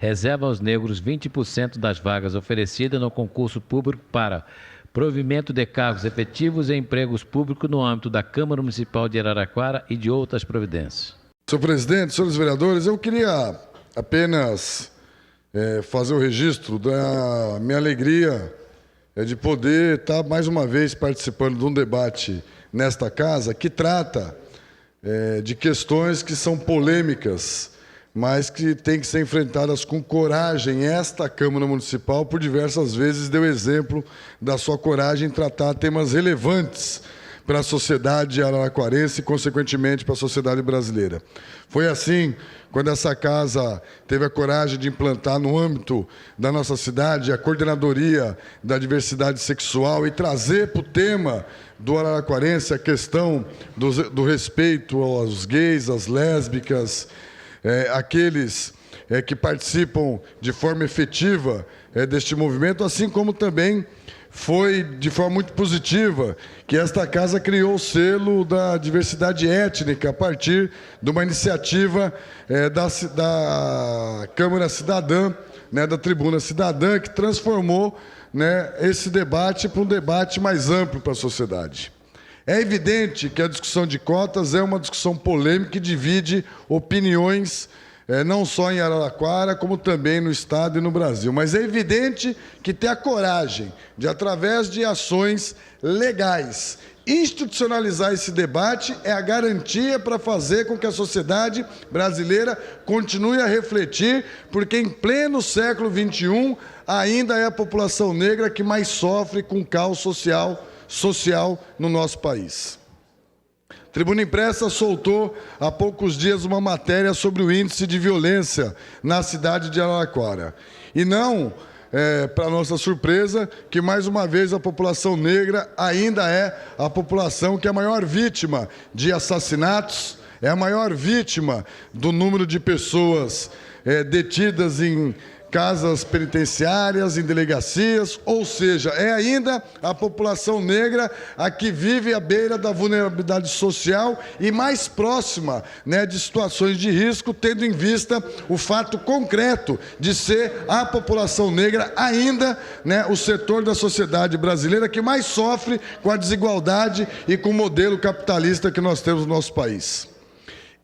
reserva aos negros 20% das vagas oferecidas no concurso público para provimento de cargos efetivos e empregos públicos no âmbito da Câmara Municipal de Araraquara e de outras providências. Senhor presidente, senhores vereadores, eu queria apenas fazer o registro da minha alegria de poder estar mais uma vez participando de um debate nesta casa que trata de questões que são polêmicas, mas que têm que ser enfrentadas com coragem. Esta Câmara Municipal, por diversas vezes, deu exemplo da sua coragem em tratar temas relevantes para a sociedade araraquarense e, consequentemente, para a sociedade brasileira. Foi assim quando essa casa teve a coragem de implantar no âmbito da nossa cidade a coordenadoria da diversidade sexual e trazer para o tema do araraquarense a questão do respeito aos gays, às lésbicas, aqueles que participam de forma efetiva deste movimento, assim como também foi de forma muito positiva que esta casa criou o selo da diversidade étnica a partir de uma iniciativa da Câmara Cidadã, da Tribuna Cidadã, que transformou esse debate para um debate mais amplo para a sociedade. É evidente que a discussão de cotas é uma discussão polêmica e divide opiniões, não só em Araraquara, como também no Estado e no Brasil. Mas é evidente que ter a coragem de, através de ações legais, institucionalizar esse debate é a garantia para fazer com que a sociedade brasileira continue a refletir, porque em pleno século XXI ainda é a população negra que mais sofre com o caos social no nosso país. Tribuna Impressa soltou há poucos dias uma matéria sobre o índice de violência na cidade de Araraquara. E não, para nossa surpresa, que mais uma vez a população negra ainda é a população que é a maior vítima de assassinatos, é a maior vítima do número de pessoas detidas em casas penitenciárias, em delegacias, ou seja, é ainda a população negra a que vive à beira da vulnerabilidade social e mais próxima de situações de risco, tendo em vista o fato concreto de ser a população negra ainda o setor da sociedade brasileira que mais sofre com a desigualdade e com o modelo capitalista que nós temos no nosso país.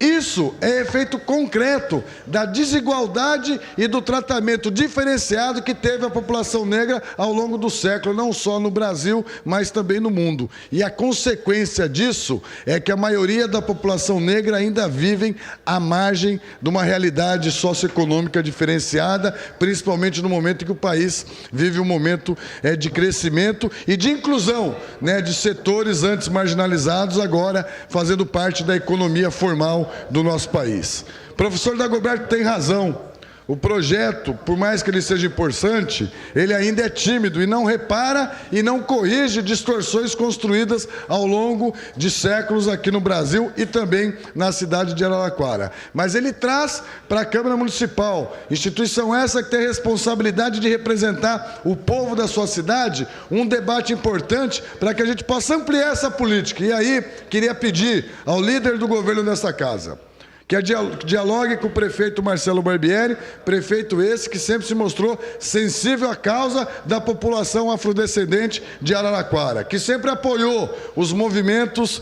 Isso é efeito concreto da desigualdade e do tratamento diferenciado que teve a população negra ao longo do século, não só no Brasil, mas também no mundo. E a consequência disso é que a maioria da população negra ainda vive à margem de uma realidade socioeconômica diferenciada, principalmente no momento em que o país vive um momento de crescimento e de inclusão de setores antes marginalizados, agora fazendo parte da economia formal do nosso país. O professor Dagoberto tem razão. O projeto, por mais que ele seja importante, ele ainda é tímido e não repara e não corrige distorções construídas ao longo de séculos aqui no Brasil e também na cidade de Araraquara. Mas ele traz para a Câmara Municipal, instituição essa que tem a responsabilidade de representar o povo da sua cidade, um debate importante para que a gente possa ampliar essa política. E aí, queria pedir ao líder do governo dessa casa que dialogue com o prefeito Marcelo Barbieri, prefeito esse que sempre se mostrou sensível à causa da população afrodescendente de Araraquara, que sempre apoiou os movimentos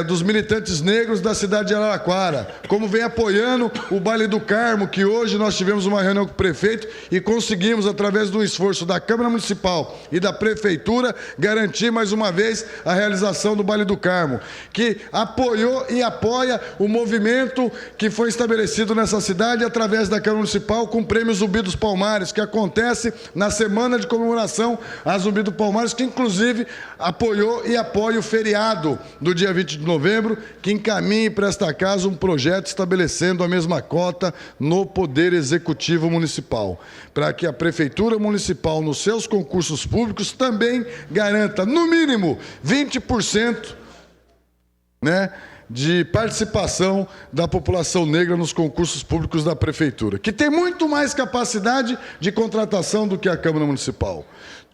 dos militantes negros da cidade de Araraquara, como vem apoiando o Baile do Carmo, que hoje nós tivemos uma reunião com o prefeito e conseguimos, através do esforço da Câmara Municipal e da Prefeitura, garantir mais uma vez a realização do Baile do Carmo, que apoiou e apoia o movimento que foi estabelecido nessa cidade através da Câmara Municipal com o Prêmio Zumbi dos Palmares, que acontece na semana de comemoração a Zumbi dos Palmares, que inclusive apoiou e apoia o feriado do dia 20 de novembro, que encaminhe para esta casa um projeto estabelecendo a mesma cota no Poder Executivo Municipal, para que a Prefeitura Municipal, nos seus concursos públicos, também garanta, no mínimo, 20%, de participação da população negra nos concursos públicos da Prefeitura, que tem muito mais capacidade de contratação do que a Câmara Municipal.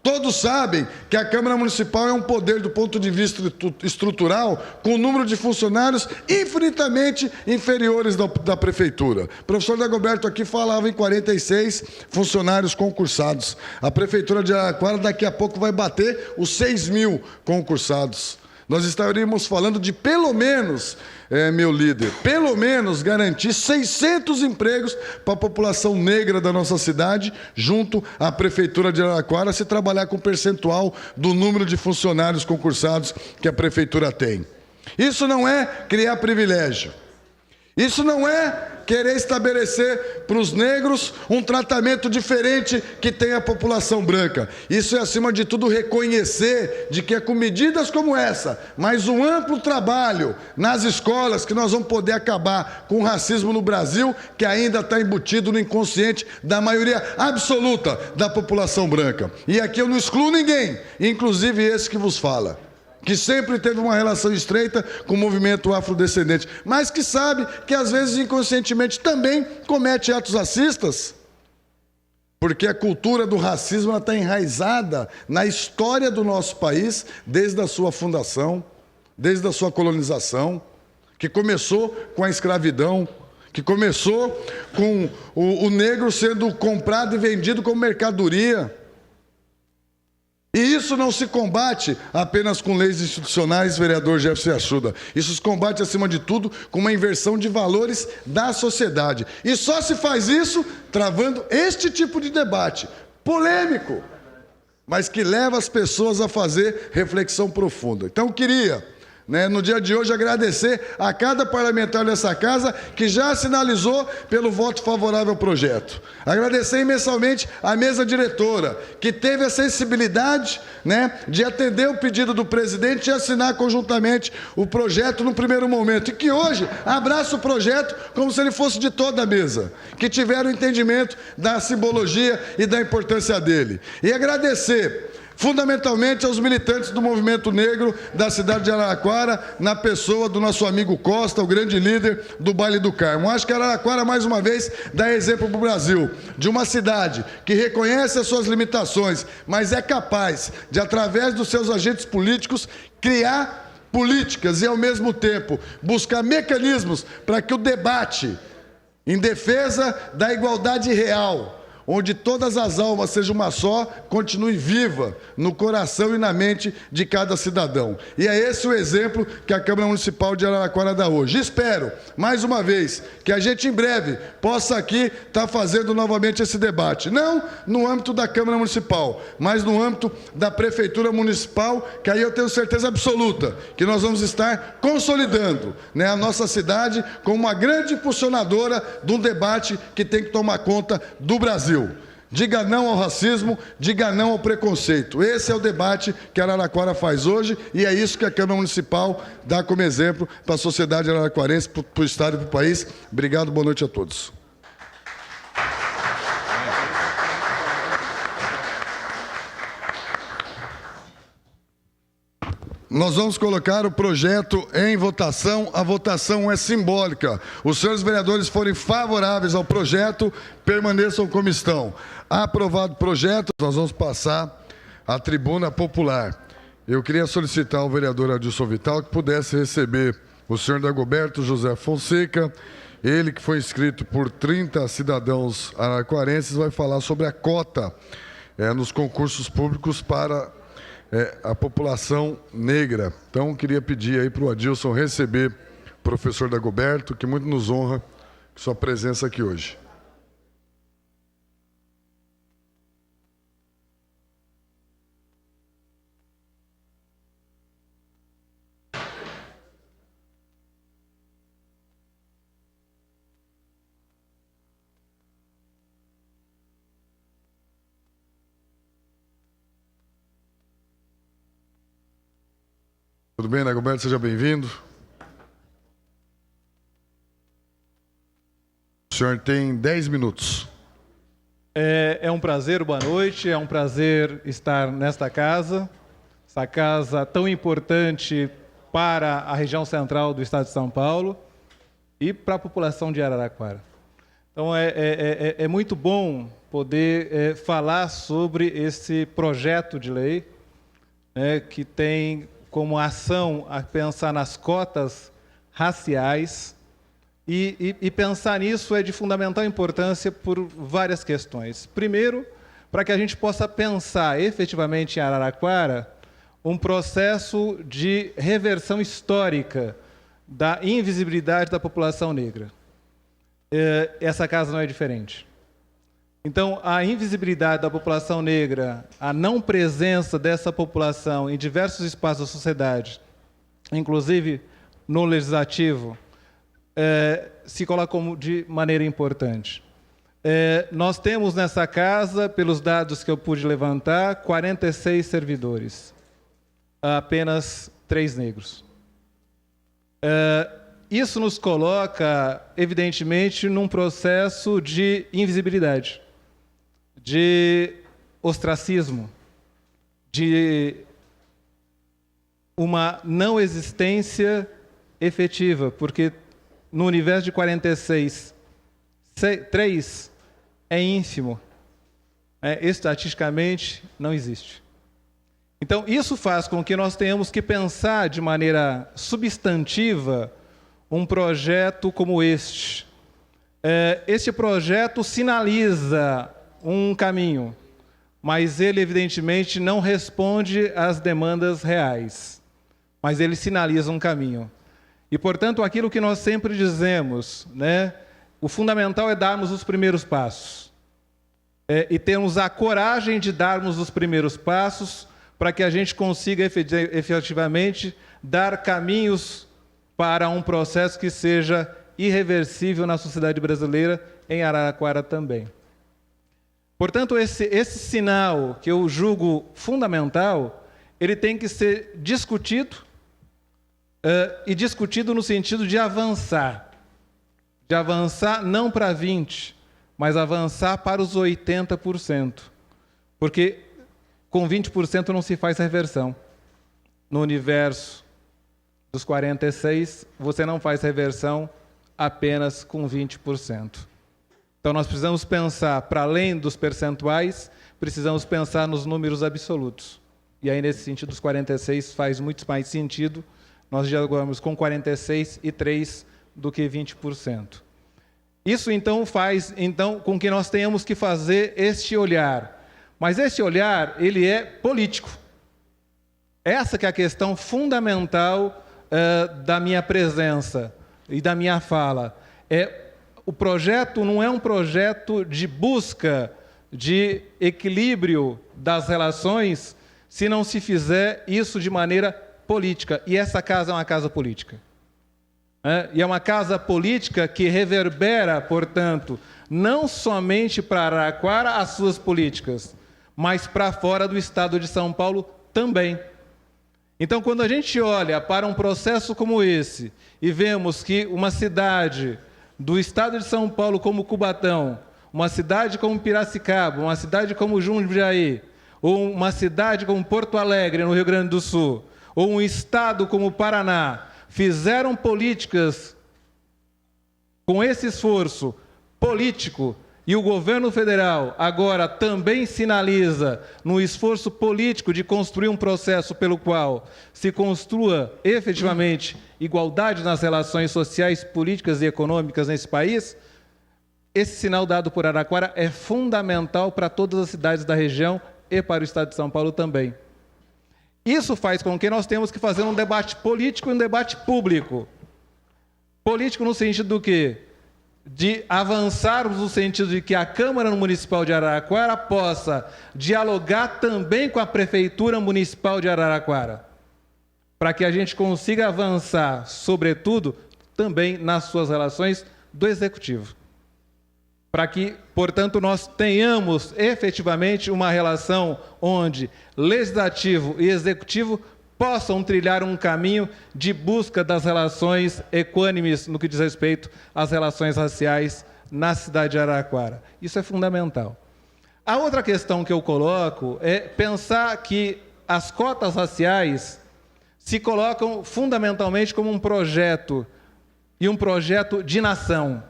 Todos sabem que a Câmara Municipal é um poder do ponto de vista estrutural, com um número de funcionários infinitamente inferiores da Prefeitura. O professor Dagoberto aqui falava em 46 funcionários concursados. A Prefeitura de Araraquara daqui a pouco vai bater os 6.000 concursados. Nós estaríamos falando de pelo menos, meu líder, pelo menos garantir 600 empregos para a população negra da nossa cidade, junto à Prefeitura de Araraquara, se trabalhar com o percentual do número de funcionários concursados que a Prefeitura tem. Isso não é criar privilégio. Isso não é querer estabelecer para os negros um tratamento diferente que tem a população branca. Isso é, acima de tudo, reconhecer de que é com medidas como essa, mas um amplo trabalho nas escolas, que nós vamos poder acabar com o racismo no Brasil, que ainda está embutido no inconsciente da maioria absoluta da população branca. E aqui eu não excluo ninguém, inclusive esse que vos fala, que sempre teve uma relação estreita com o movimento afrodescendente, mas que sabe que às vezes inconscientemente também comete atos racistas, porque a cultura do racismo está enraizada na história do nosso país, desde a sua fundação, desde a sua colonização, que começou com a escravidão, que começou com o negro sendo comprado e vendido como mercadoria. E isso não se combate apenas com leis institucionais, vereador Jefferson Assuda. Isso se combate, acima de tudo, com uma inversão de valores da sociedade. E só se faz isso travando este tipo de debate, polêmico, mas que leva as pessoas a fazer reflexão profunda. Então, eu queria, no dia de hoje, agradecer a cada parlamentar dessa casa que já sinalizou pelo voto favorável ao projeto. Agradecer imensamente a mesa diretora, que teve a sensibilidade de atender o pedido do presidente e assinar conjuntamente o projeto no primeiro momento, e que hoje abraça o projeto como se ele fosse de toda a mesa, que tiveram entendimento da simbologia e da importância dele. E agradecer fundamentalmente aos militantes do movimento negro da cidade de Araraquara, na pessoa do nosso amigo Costa, o grande líder do Baile do Carmo. Acho que Araraquara, mais uma vez, dá exemplo para o Brasil, de uma cidade que reconhece as suas limitações, mas é capaz de, através dos seus agentes políticos, criar políticas e, ao mesmo tempo, buscar mecanismos para que o debate em defesa da igualdade real, onde todas as almas sejam uma só, continue viva no coração e na mente de cada cidadão. E é esse o exemplo que a Câmara Municipal de Araraquara dá hoje. Espero, mais uma vez, que a gente em breve possa aqui estar fazendo novamente esse debate. Não no âmbito da Câmara Municipal, mas no âmbito da Prefeitura Municipal, que aí eu tenho certeza absoluta que nós vamos estar consolidando a nossa cidade como uma grande impulsionadora de um debate que tem que tomar conta do Brasil. Diga não ao racismo, diga não ao preconceito. Esse é o debate que Araraquara faz hoje e é isso que a Câmara Municipal dá como exemplo para a sociedade araraquarense, para o Estado e para o país. Obrigado, boa noite a todos. Nós vamos colocar o projeto em votação. A votação é simbólica. Os senhores vereadores forem favoráveis ao projeto, permaneçam como estão. Aprovado o projeto, nós vamos passar à tribuna popular. Eu queria solicitar ao vereador Adilson Vital que pudesse receber o senhor Dagoberto José Fonseca, ele que foi inscrito por 30 cidadãos araraquarenses, vai falar sobre a cota nos concursos públicos para a população negra. Então, queria pedir aí para o Adilson receber o professor Dagoberto, que muito nos honra com sua presença aqui hoje. Tudo bem, Dagoberto? Seja bem-vindo. O senhor tem 10 minutos. É um prazer, boa noite. É um prazer estar nesta casa. Essa casa tão importante para a região central do estado de São Paulo e para a população de Araraquara. Então, é muito bom poder falar sobre esse projeto de lei, né, que tem como ação a pensar nas cotas raciais, e pensar nisso é de fundamental importância por várias questões. Primeiro, para que a gente possa pensar efetivamente em Araraquara um processo de reversão histórica da invisibilidade da população negra. Essa casa não é diferente. Então, a invisibilidade da população negra, a não presença dessa população em diversos espaços da sociedade, inclusive no legislativo, se coloca como de maneira importante. Nós temos nessa casa, pelos dados que eu pude levantar, 46 servidores, apenas 3 negros. Isso nos coloca, evidentemente, num processo de invisibilidade, de ostracismo, de uma não existência efetiva, porque no universo de 46, 3 é ínfimo, estatisticamente não existe. Então, isso faz com que nós tenhamos que pensar de maneira substantiva um projeto como este. Este projeto sinaliza um caminho, mas ele, evidentemente, não responde às demandas reais, mas ele sinaliza um caminho. E, portanto, aquilo que nós sempre dizemos, né, o fundamental é darmos os primeiros passos. E termos a coragem de darmos os primeiros passos para que a gente consiga efetivamente dar caminhos para um processo que seja irreversível na sociedade brasileira, em Araraquara também. Portanto, esse sinal que eu julgo fundamental, ele tem que ser discutido, e discutido no sentido de avançar não para 20%, mas avançar para os 80%, porque com 20% não se faz reversão. No universo dos 46, você não faz reversão apenas com 20%. Então, nós precisamos pensar, para além dos percentuais, precisamos pensar nos números absolutos. E aí, nesse sentido, os 46 faz muito mais sentido nós dialogamos com 46,3% do que 20%. Isso, então, faz com que nós tenhamos que fazer este olhar. Mas esse olhar, ele é político. Essa que é a questão fundamental da minha presença e da minha fala. O projeto não é um projeto de busca de equilíbrio das relações se não se fizer isso de maneira política. E essa casa é uma casa política. E é uma casa política que reverbera, portanto, não somente para Araraquara as suas políticas, mas para fora do estado de São Paulo também. Então, quando a gente olha para um processo como esse e vemos que uma cidade do estado de São Paulo como Cubatão, uma cidade como Piracicaba, uma cidade como Jundiaí, ou uma cidade como Porto Alegre, no Rio Grande do Sul, ou um estado como Paraná, fizeram políticas com esse esforço político, e o governo federal agora também sinaliza no esforço político de construir um processo pelo qual se construa efetivamente igualdade nas relações sociais, políticas e econômicas nesse país, esse sinal dado por Araraquara é fundamental para todas as cidades da região e para o estado de São Paulo também. Isso faz com que nós temos que fazer um debate político e um debate público. Político no sentido do quê? De avançarmos no sentido de que a Câmara Municipal de Araraquara possa dialogar também com a Prefeitura Municipal de Araraquara, para que a gente consiga avançar, sobretudo, também nas suas relações do Executivo. Para que, portanto, nós tenhamos efetivamente uma relação onde Legislativo e Executivo possam trilhar um caminho de busca das relações equânimes no que diz respeito às relações raciais na cidade de Araraquara. Isso é fundamental. A outra questão que eu coloco é pensar que as cotas raciais se colocam fundamentalmente como um projeto, e um projeto de nação.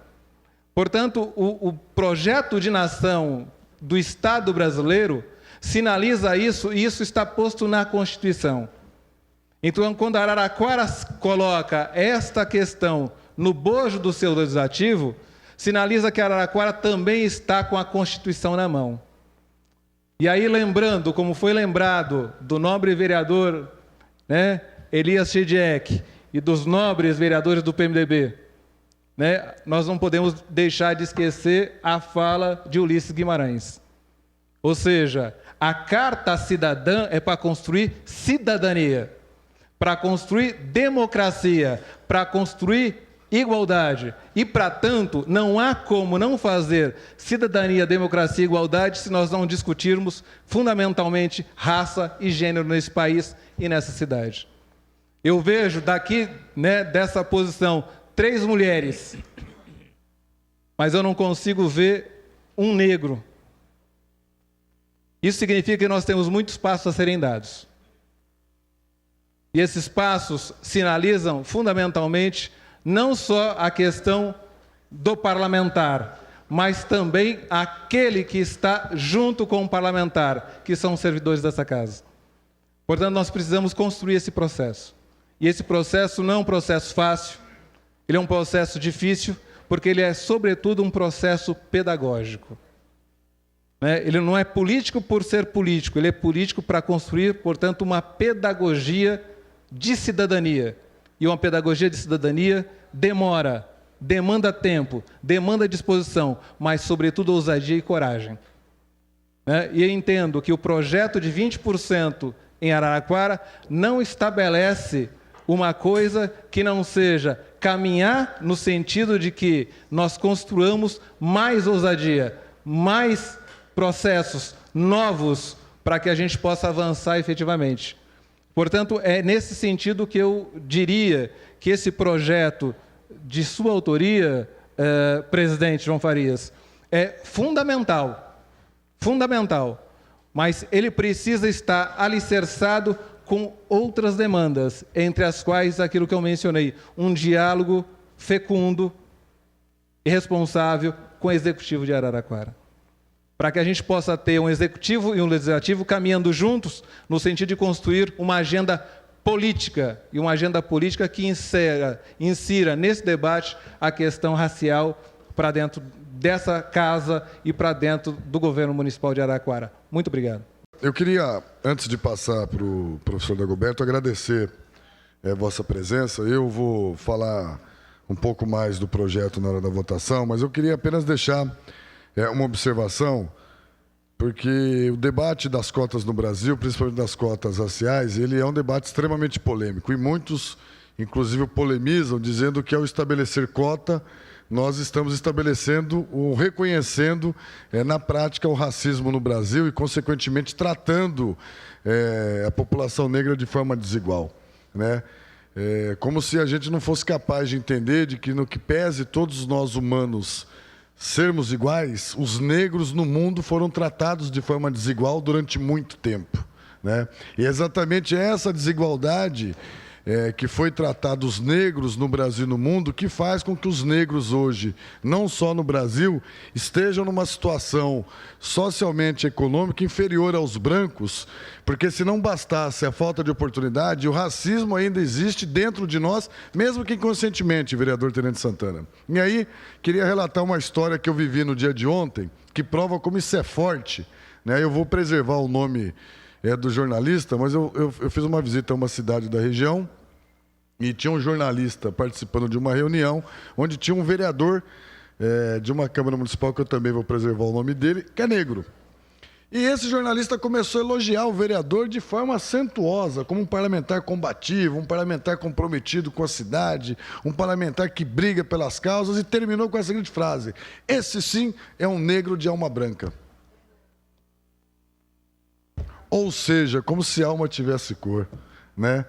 Portanto, o projeto de nação do Estado brasileiro sinaliza isso, e isso está posto na Constituição. Então, quando Araraquara coloca esta questão no bojo do seu legislativo, sinaliza que Araraquara também está com a Constituição na mão. E aí, lembrando, como foi lembrado do nobre vereador, né, Elias Chediek, e dos nobres vereadores do PMDB, né, nós não podemos deixar de esquecer a fala de Ulisses Guimarães. Ou seja, a Carta Cidadã é para construir cidadania, para construir democracia, para construir igualdade. E, para tanto, não há como não fazer cidadania, democracia e igualdade se nós não discutirmos fundamentalmente raça e gênero nesse país e nessa cidade. Eu vejo daqui, né, dessa posição, 3 mulheres, mas eu não consigo ver um negro. Isso significa que nós temos muitos passos a serem dados. E esses passos sinalizam fundamentalmente não só a questão do parlamentar, mas também aquele que está junto com o parlamentar, que são os servidores dessa casa. Portanto, nós precisamos construir esse processo. E esse processo não é um processo fácil, ele é um processo difícil, porque ele é, sobretudo, um processo pedagógico. Ele não é político por ser político, ele é político para construir, portanto, uma pedagogia de cidadania. E uma pedagogia de cidadania demanda tempo, demanda disposição, mas, sobretudo, ousadia e coragem. E eu entendo que o projeto de 20% em Araraquara não estabelece uma coisa que não seja caminhar no sentido de que nós construamos mais ousadia, mais processos novos para que a gente possa avançar efetivamente. Portanto, é nesse sentido que eu diria que esse projeto de sua autoria, presidente João Farias, é fundamental, mas ele precisa estar alicerçado com outras demandas, entre as quais aquilo que eu mencionei, um diálogo fecundo e responsável com o Executivo de Araraquara. Para que a gente possa ter um Executivo e um Legislativo caminhando juntos no sentido de construir uma agenda política, e uma agenda política que insira nesse debate a questão racial para dentro dessa casa e para dentro do governo municipal de Araraquara. Muito obrigado. Eu queria, antes de passar para o professor Dagoberto, agradecer a vossa presença. Eu vou falar um pouco mais do projeto na hora da votação, mas eu queria apenas deixar uma observação, porque o debate das cotas no Brasil, principalmente das cotas raciais, ele é um debate extremamente polêmico. E muitos, inclusive, polemizam, dizendo que ao estabelecer cota, nós estamos estabelecendo ou reconhecendo na prática o racismo no Brasil e, consequentemente, tratando a população negra de forma desigual, né? Como se a gente não fosse capaz de entender de que, no que pese todos nós humanos sermos iguais, os negros no mundo foram tratados de forma desigual durante muito tempo, né? E é exatamente essa desigualdade que foi tratada os negros no Brasil e no mundo, que faz com que os negros hoje, não só no Brasil, estejam numa situação socialmente e econômica inferior aos brancos, porque se não bastasse a falta de oportunidade, o racismo ainda existe dentro de nós, mesmo que inconscientemente, vereador Tenente Santana. E aí, queria relatar uma história que eu vivi no dia de ontem, que prova como isso é forte, né? Eu vou preservar o nome do jornalista, mas eu fiz uma visita a uma cidade da região e tinha um jornalista participando de uma reunião onde tinha um vereador de uma Câmara Municipal, que eu também vou preservar o nome dele, que é negro. E esse jornalista começou a elogiar o vereador de forma acentuosa, como um parlamentar combativo, um parlamentar comprometido com a cidade, um parlamentar que briga pelas causas, e terminou com a seguinte frase: esse sim é um negro de alma branca. Ou seja, como se a alma tivesse cor, né?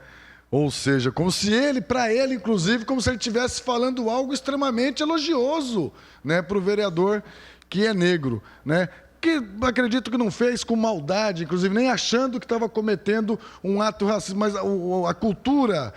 Ou seja, como se ele, para ele, inclusive, como se ele estivesse falando algo extremamente elogioso, né, para o vereador que é negro, né? que acredito que não fez com maldade, inclusive nem achando que estava cometendo um ato racista, mas a cultura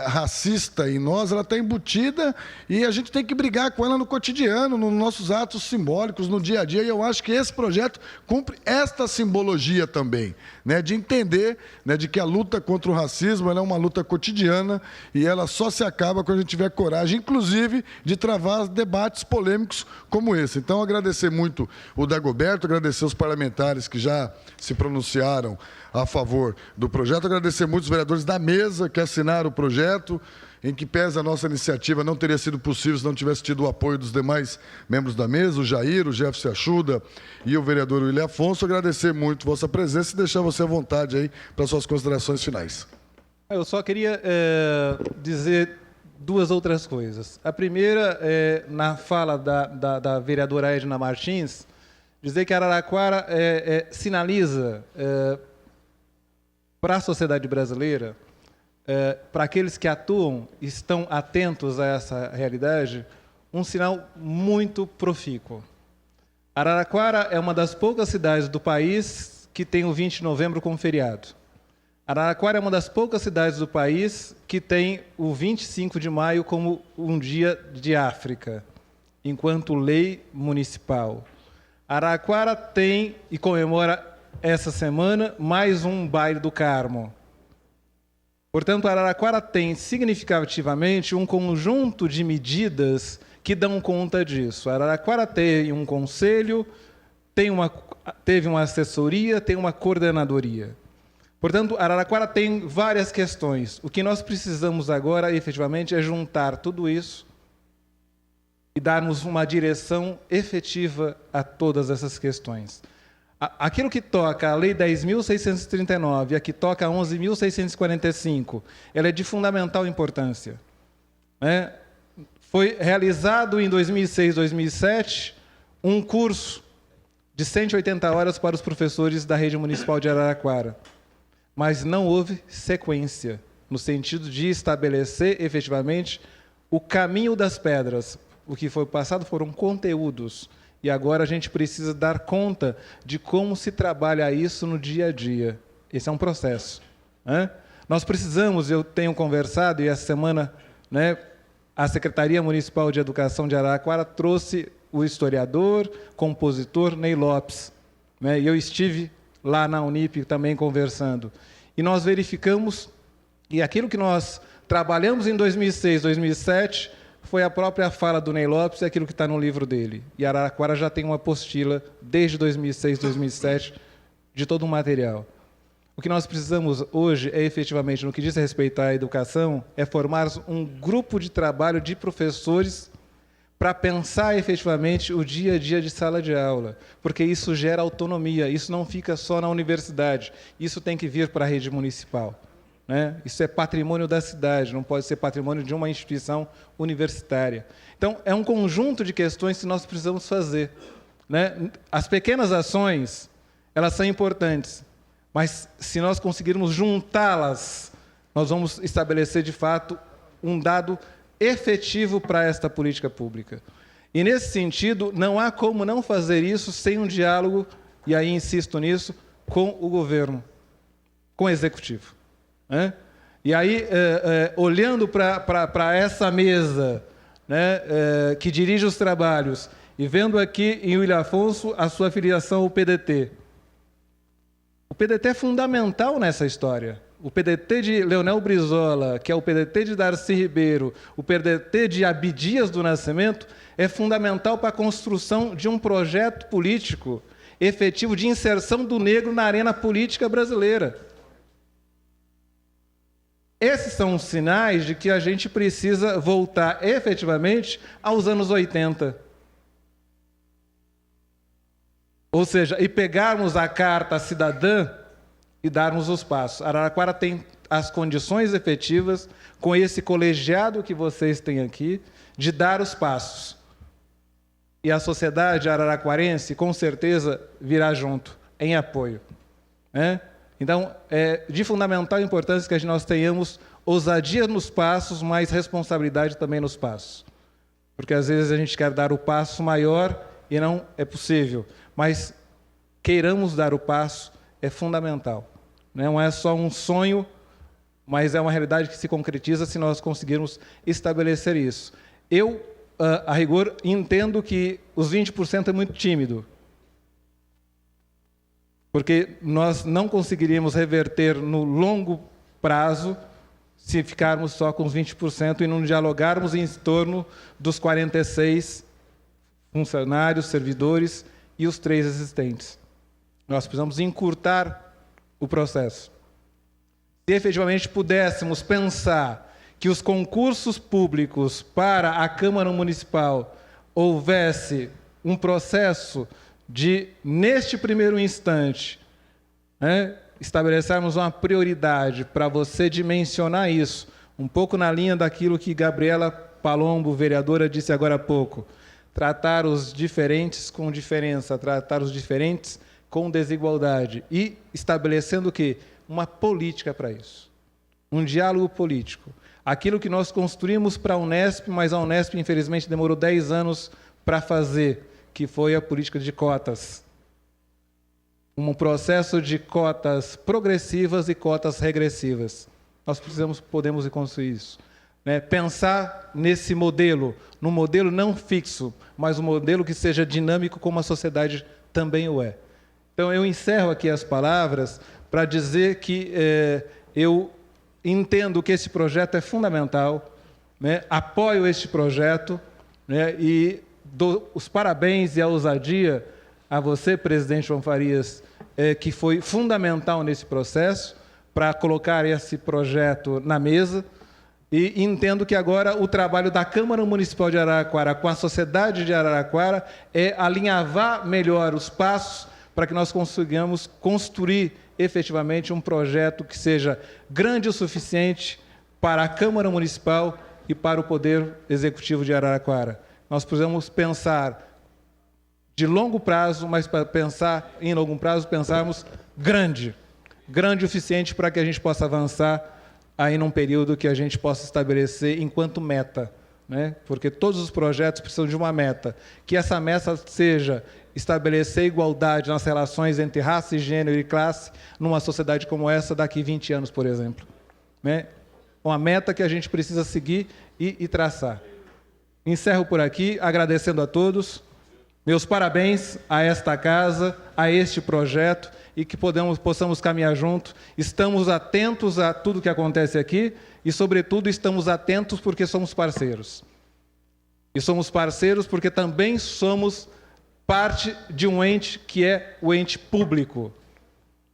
racista em nós, ela está embutida e a gente tem que brigar com ela no cotidiano, nos nossos atos simbólicos, no dia a dia, e eu acho que esse projeto cumpre esta simbologia também, né, de entender, né, de que a luta contra o racismo ela é uma luta cotidiana e ela só se acaba quando a gente tiver coragem, inclusive, de travar debates polêmicos como esse. Então, agradecer muito o Dagoberto, agradecer os parlamentares que já se pronunciaram a favor do projeto, agradecer muito os vereadores da mesa que assinaram o projeto, em que pesa a nossa iniciativa, não teria sido possível se não tivesse tido o apoio dos demais membros da mesa, o Jair, o Jefferson Achuda e o vereador William Afonso. Agradecer muito vossa presença e deixar você à vontade aí para suas considerações finais. Eu só queria dizer duas outras coisas. A primeira, na fala da vereadora Edna Martins, dizer que Araraquara sinaliza para a sociedade brasileira, para aqueles que atuam e estão atentos a essa realidade, um sinal muito profícuo. Araraquara é uma das poucas cidades do país que tem o 20 de novembro como feriado. Araraquara é uma das poucas cidades do país que tem o 25 de maio como um dia de África, enquanto lei municipal. Araraquara tem e comemora essa semana mais um baile do Carmo. Portanto, Araraquara tem significativamente um conjunto de medidas que dão conta disso. Araraquara tem um conselho, teve uma assessoria, tem uma coordenadoria. Portanto, Araraquara tem várias questões. O que nós precisamos agora, efetivamente, é juntar tudo isso e darmos uma direção efetiva a todas essas questões. Aquilo que toca a Lei 10.639 e a que toca a 11.645, ela é de fundamental importância. Né? Foi realizado em 2006, 2007, um curso de 180 horas para os professores da rede municipal de Araraquara, mas não houve sequência, no sentido de estabelecer efetivamente o caminho das pedras. O que foi passado foram conteúdos. E agora a gente precisa dar conta de como se trabalha isso no dia a dia. Esse é um processo. Né? Nós precisamos, eu tenho conversado, e essa semana, né, a Secretaria Municipal de Educação de Araraquara trouxe o historiador, compositor Ney Lopes. Né, e eu estive lá na Unip também conversando. E nós verificamos, e aquilo que nós trabalhamos em 2006, 2007... foi a própria fala do Ney Lopes e aquilo que está no livro dele. E Araraquara já tem uma apostila, desde 2006, 2007, de todo o material. O que nós precisamos hoje é, efetivamente, no que diz respeito à educação, é formar um grupo de trabalho de professores para pensar efetivamente o dia a dia de sala de aula, porque isso gera autonomia, isso não fica só na universidade, isso tem que vir para a rede municipal. Né? Isso é patrimônio da cidade, não pode ser patrimônio de uma instituição universitária. Então, é um conjunto de questões que nós precisamos fazer. Né? As pequenas ações, elas são importantes, mas se nós conseguirmos juntá-las, nós vamos estabelecer, de fato, um dado efetivo para esta política pública. E, nesse sentido, não há como não fazer isso sem um diálogo, e aí insisto nisso, com o governo, com o executivo. Né? E aí, olhando para essa mesa, né, que dirige os trabalhos, e vendo aqui em William Afonso a sua filiação ao PDT. O PDT é fundamental nessa história. O PDT de Leonel Brizola, que é o PDT de Darcy Ribeiro, o PDT de Abdias do Nascimento, é fundamental para a construção de um projeto político efetivo de inserção do negro na arena política brasileira. Esses são os sinais de que a gente precisa voltar efetivamente aos anos 80. Ou seja, e pegarmos a carta cidadã e darmos os passos. Araraquara tem as condições efetivas, com esse colegiado que vocês têm aqui, de dar os passos. E a sociedade araraquarense, com certeza, virá junto, em apoio. Né? Então, é de fundamental importância que nós tenhamos ousadia nos passos, mas responsabilidade também nos passos. Porque, às vezes, a gente quer dar o passo maior e não é possível. Mas queiramos dar o passo, é fundamental. Não é só um sonho, mas é uma realidade que se concretiza se nós conseguirmos estabelecer isso. Eu, a rigor, entendo que os 20% é muito tímido, porque nós não conseguiríamos reverter no longo prazo se ficarmos só com os 20% e não dialogarmos em torno dos 46 funcionários, servidores e os 3 existentes. Nós precisamos encurtar o processo. Se efetivamente pudéssemos pensar que os concursos públicos para a Câmara Municipal houvesse um processo de, neste primeiro instante, estabelecermos uma prioridade para você dimensionar isso, um pouco na linha daquilo que Gabriela Palombo, vereadora, disse agora há pouco, tratar os diferentes com diferença, tratar os diferentes com desigualdade e estabelecendo o quê? Uma política para isso, um diálogo político. Aquilo que nós construímos para a Unesp, mas a Unesp, infelizmente, demorou 10 anos para fazer, que foi a política de cotas. Um processo de cotas progressivas e cotas regressivas. Nós podemos construir isso. Pensar nesse modelo, num modelo não fixo, mas um modelo que seja dinâmico como a sociedade também o é. Então, eu encerro aqui as palavras para dizer que eu entendo que esse projeto é fundamental, apoio este projeto, e dou os parabéns e a ousadia a você, presidente João Farias, que foi fundamental nesse processo para colocar esse projeto na mesa, e entendo que agora o trabalho da Câmara Municipal de Araraquara com a sociedade de Araraquara é alinhavar melhor os passos para que nós consigamos construir efetivamente um projeto que seja grande o suficiente para a Câmara Municipal e para o Poder Executivo de Araraquara. Nós precisamos pensar de longo prazo, mas para pensar em longo prazo, pensarmos grande o suficiente para que a gente possa avançar aí num período que a gente possa estabelecer enquanto meta, porque todos os projetos precisam de uma meta, que essa meta seja estabelecer igualdade nas relações entre raça, e gênero e classe numa sociedade como essa daqui 20 anos, por exemplo. Uma meta que a gente precisa seguir e traçar. Encerro por aqui, agradecendo a todos. Meus parabéns a esta casa, a este projeto, e que possamos caminhar junto. Estamos atentos a tudo que acontece aqui e, sobretudo, estamos atentos porque somos parceiros. E somos parceiros porque também somos parte de um ente que é o ente público.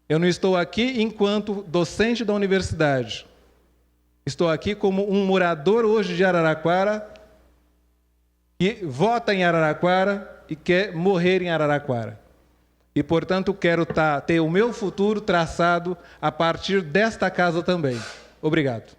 Eu não estou aqui enquanto docente da universidade. Estou aqui como um morador hoje de Araraquara que vota em Araraquara e quer morrer em Araraquara. E, portanto, quero ter o meu futuro traçado a partir desta casa também. Obrigado.